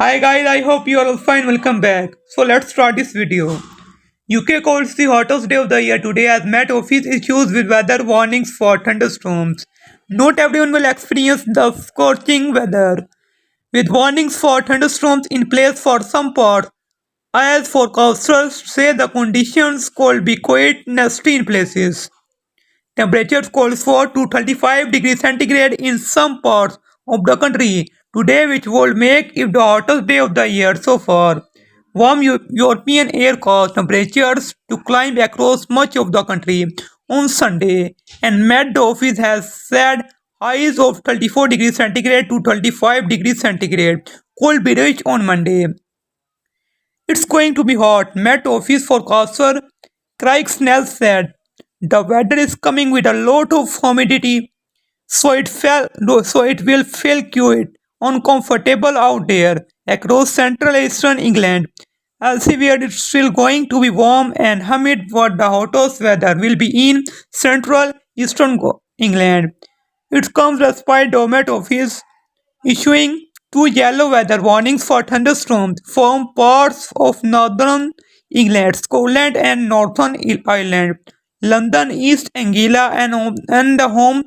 Hi guys, I hope you are all fine. Welcome back. So let's start this video. UK calls the hottest day of the year today as Met Office issues with weather warnings for thunderstorms. Not everyone will experience the scorching weather, with warnings for thunderstorms in place for some parts. As forecasters say, the conditions could be quite nasty in places. Temperatures calls for to 35 degrees centigrade in some parts of the country today, which would make it the hottest day of the year so far. Warm European air caused temperatures to climb across much of the country on Sunday, and Met Office has said highs of 34 degrees centigrade to 35 degrees centigrade could be reached on Monday. It's going to be hot, Met Office forecaster Craig Snell said. The weather is coming with a lot of humidity, so it will feel quite uncomfortable out there across central eastern England. Elsewhere, it's still going to be warm and humid, but the hottest weather will be in central eastern England. It comes despite the Met Office issuing two yellow weather warnings for thunderstorms from parts of northern England, Scotland, and Northern Ireland. London, East Anglia, and the home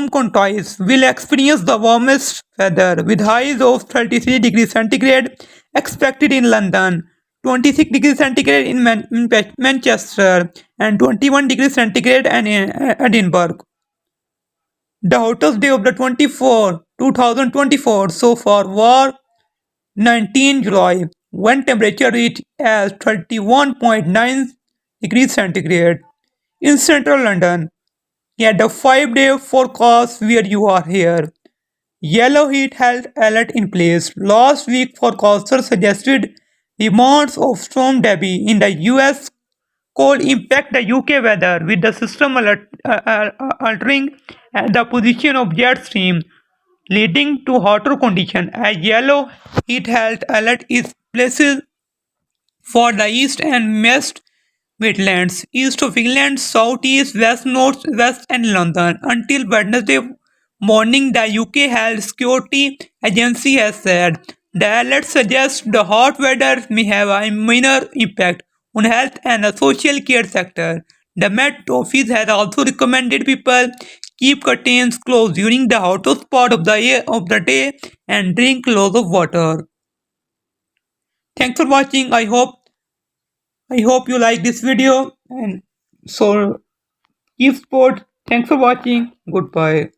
counties will experience the warmest weather with highs of 33 degrees centigrade expected in London, 26 degrees centigrade in Manchester, and 21 degrees centigrade in Edinburgh. The hottest day of the 2024 so far was 19 July, when temperature reached as 31.9 degrees centigrade in central London. Yet the 5-day forecast where you are here. Yellow heat health alert in place. Last week, forecasters suggested remounts of storm Debbie in the US could impact the UK weather, with the system altering the position of jet stream, leading to hotter conditions. A yellow heat health alert is placed for the east and west Midlands, east of England, southeast, west, northwest, and London. Until Wednesday morning, the UK Health Security Agency has said the alert suggests the hot weather may have a minor impact on health and the social care sector. The Met Office has also recommended people keep curtains closed during the hottest part of the day and drink lots of water. Thanks for watching. I hope you like this video, and so keep support. Thanks for watching. Goodbye.